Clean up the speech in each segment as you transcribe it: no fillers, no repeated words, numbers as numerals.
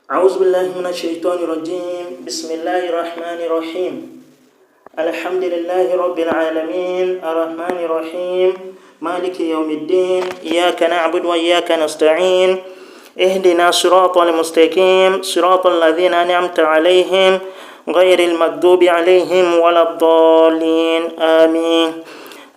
أعوذ بالله من الشيطان الرجيم. بسم الله الرحمن الرحيم. الحمد لله رب العالمين الرحمن الرحيم مالك يوم الدين. إياك نعبد وإياك نستعين. اهدنا الصراط المستقيم صراط الذين أنعمت عليهم غير المغضوب عليهم ولا الضالين آمين.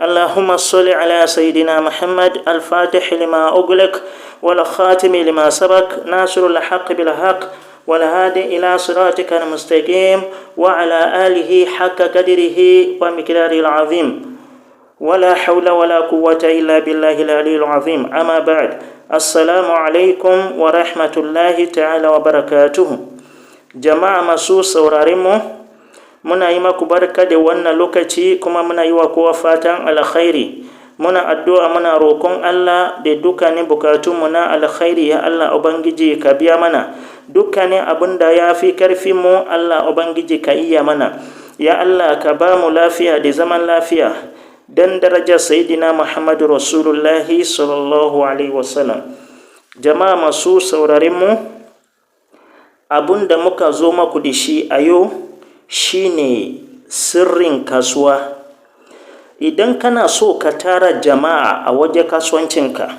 اللهم صل على سيدنا محمد الفاتح لما أغلق والخاتم لما سبق ناصر الحق بالحق والهادي إلى صراطك المستقيم وعلى آله حق قدره ومقداره العظيم ولا حول ولا قوة إلا بالله العلي العظيم. أما بعد، السلام عليكم ورحمة الله تعالى وبركاته. جماعة masu sauraronmu, muna yi maku barka da wannan lokaci kuma muna yi wa kowa fatan alkhairi. Muna addu'a muna roƙon Allah da dukkanin bukatunmu na alkhairi. Ya Allah Ubangiji ka biya mana dukkanin abin da ya fi ƙarfinmu. Allah Ubangiji ka iya mana. Ya Allah ka ba mu lafiya da zaman lafiya don darajar Sayyidina Muhammadu Rasulullahi sallallahu alaihi wasallam. Jama'a masu sauraronmu, abin da muka zo maku da shi a yau shine sirrin kasuwa. Idan kana so ka tara jama'a a waje kasuwancinka,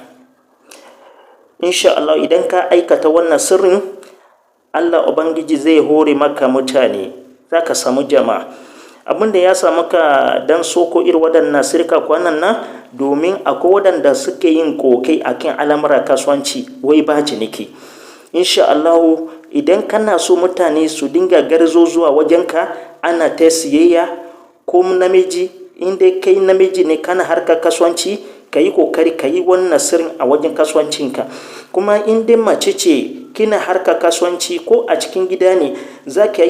insha Allah idan ka aikata wannan sirrin, Allah Ubangiji zai hore maka mutane, za ka samu jama'a. Abinda ya samu ka dan soko irin waɗannan sirka kwanan nan, domin akwai waɗanda suke yin kokai akan al'amura kasuwanci wai ba ciniki. Insha Allah idan kana so mutane su dinga garzo zuwa wajenka ana ta siyayya, ko namiji, inda kai namiji ne kana harkar kasuwanci, ka yi kokari ka yi wannan sirrin a wajen kasuwancinka. Kuma inda mace ce kina harkar kasuwanci ko a cikin gida ne, za ki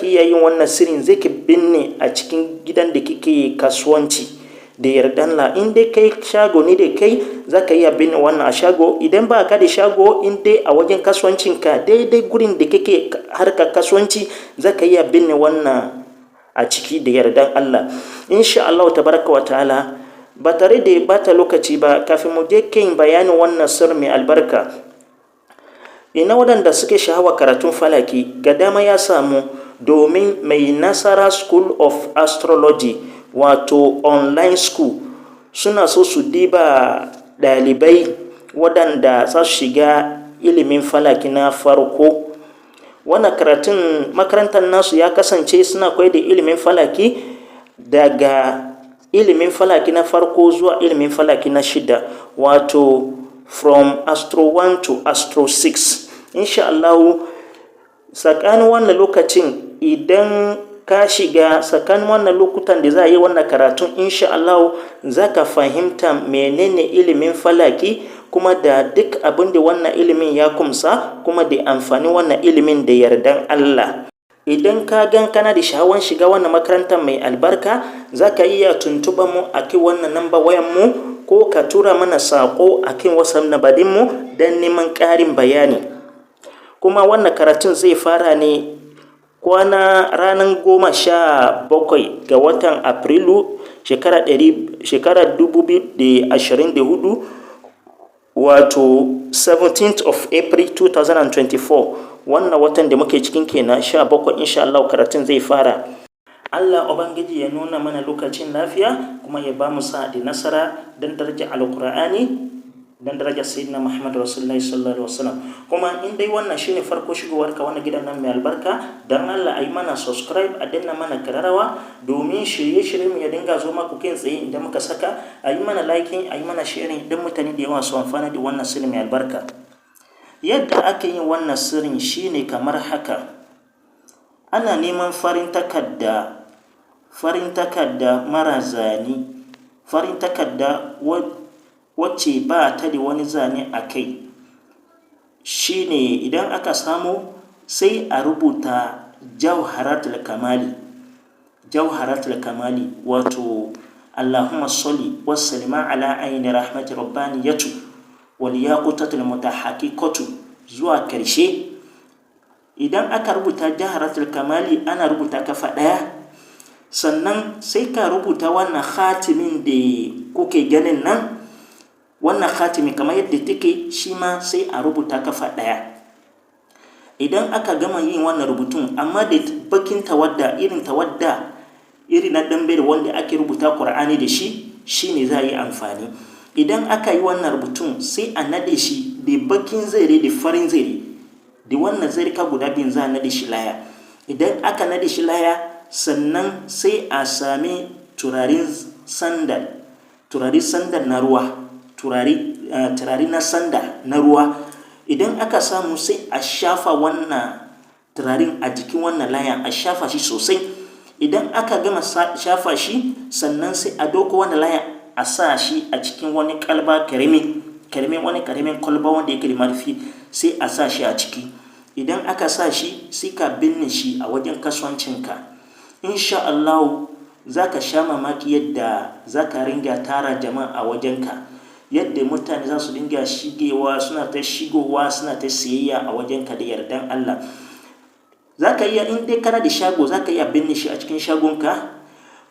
iya yin wannan sirrin, zai ki binne a cikin gidan da kike kasuwanci da yardan Allah. In dai kai shago ne da kai, za ka iya binne wannan a shago. Idan ba ka da shago, in dai a wajen kasuwancinka daidai gurin da kake harkar kasuwanci, za ka iya binne wannan a ciki da yardan Allah. Insha Allah tabaraka wa ta'ala, ba tare da bata lokaci ba, kafin mu je kan bayanin wannan sirri mai albarka, ina waɗanda suke sha'awa karatun falaki, ga dama ya samu, domin Mai Nasara School of Astrology, wato online school, suna so su diba ɗalibai waɗanda za su shiga ilimin falaki na farko. Wannan karatun makarantar nasu ya kasance suna koyar da ilimin falaki daga ilimin falaki na farko zuwa ilimin falaki na 6, wato from Astro 1 to Astro 6. Insha Allah tsakanin wannan lokacin, idan ka shiga tsakanin wannan lokutan da za a yi wannan karatun, insha Allah za ka fahimta menene ilimin falaki, kuma da duk abin da wannan ilimin ya kumsa, kuma da amfani wannan ilimin da yardan Allah. Idan ka gan kana da sha'awar shiga wannan makarantar mai albarka, za ka iya tuntuɓa mu a kan wannan namba wayan mu, ko ka tura mana saƙo a kan WhatsApp na badinmu don neman ƙarin bayani. Kuma wannan karatun zai fara ne ranar 17 ga watan Afrilu shekarar 2024, wato 17th of April 2024. Wannan watan da muke cikin kenan 17, insha Allah karatun zai fara. Allah Ubangiji ya nuna mana lokacin lafiya, kuma ya ba mu sa'a da nasara don darajar Alƙur'ani, don darajar Sayyidina Muhammad Rasulullahi sallallahu alaihi wasallam. Kuma in dai wannan shine farko shigowarka wannan gidan nan mai albarka, dan Allah ayi mana subscribe, a danna mana kararrawa domin shirye-shirye mu ya dinga zo maku kai tsaye idan muka saka. Ayi mana liking, ayi mana sharing don mutane da yawa su amfana da wannan sirri mai albarka. Yadda ake yin wannan sirrin shine kamar haka. Ana neman farin takarda mara zane, farin takarda wacce ba ta da wani zane a kai. Shine idan aka samu, sai a rubuta jawharatul kamali, wato Allahumma salli wa sallima ala ayni rahmati rabbaniyatu wal yaqutatul mutahaqiqatu zuwa karshe. Idan aka rubuta jawharatul kamali, ana rubuta kafa ɗaya, sannan sai ka rubuta wannan khatimin da kuke ganin nan. Wannan khatimi kamar yadda take, shi ma sai a rubuta kafa ɗaya. idan aka gama yin wannan rubutun amma da bakin tawadda irin na dambe da wanda ake rubuta Qur'ani da shi shine za a yi amfani. Idan aka yi wannan rubutun sai a nade shi da bakin zare da farin zare, da wannan zarika guda biyun za a nade shi laya. Idan aka nade shi laya, sannan sai a sami turaren sandal na ruwa, turare na sanda na ruwa. Idan aka samu sai a shafa wannan turaren a jikin wannan layan, a shafa shi sosai. Idan aka gama shafa shi, sannan sai a doko wannan layan a sa shi a cikin wani kalba karamin kwalba wanda yake da marfi, sai a sa shi a ciki. Idan aka sa shi sai ka binne shi a wajen kasuwancinka. Insha Allah za ka sha mamaki yadda za ka ringa tara jama'a a wajenka, yadda mutane za su dinga shigowa suna ta siyayya a wajenka da yardan Allah. Za ka iya, in dai kana da shago, za ka iya binne shi a cikin shagonka.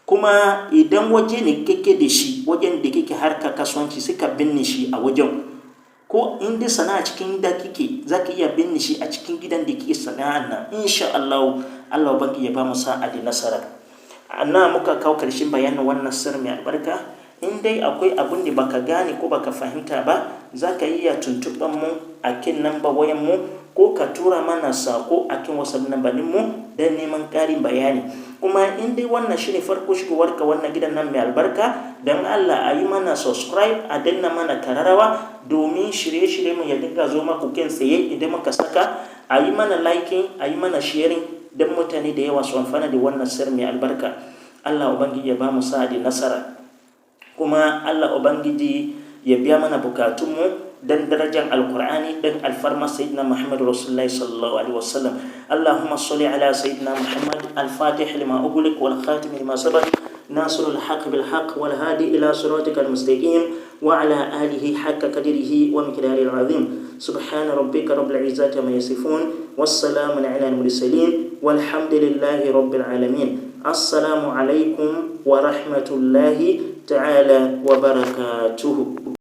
Kuma idan waje ne kake da shi, wajen da kake harka kasuwanci, sai ka binne shi a wajen. Ko in dai sana'a cikin gida kike, za ka iya binne shi a cikin gidan da kike sana'an nan. Insha Allah ubangi ya ba mu sa'a da nasara. Ana muka kawo karshen bayanin wannan sirri mai albarka. In dai akwai abin da baka gane ko baka fahimta ba, za ka iya tuntuɓan mu a kan namba wayan mu, ko ka tura mana sako a kan wasu nambanin mu don neman ƙarin bayani. Kuma in dai wannan shine farko shigowar ka wannan gidan nan mai albarka, don Allah a yi mana subscribe, a danna mana kararrawa domin shirye-shirye mu ya dinga zo maku kan tsaye idan muka saka. A yi mana liking, a yi mana sharing don mutane da yawa su amfana da wannan sirri mai albarka. Allah ubangiji ya ba mu sa'a da nasara. Kuma Allah ubangiji ya biya mana bukatunmu dan darajar alqur'ani dan alfarma sayyidina Muhammad rasulullahi sallallahu alaihi wasallam. Allahumma salli ala sayyidina Muhammad al-fatih lima ughliq wal khatim lima sabaq nasirul haqq bil haqq wal hadi ila siratikal mustaqim wa ala alihi haqqa qadrihi wa miqdaril azim. Subhana rabbika rabbil izzati amma yasifun, wassalamun ala al mursalin, walhamdulillahi rabbil alamin. Assalamu alaikum wa rahmatullahi ta'ala wa barakatuhu.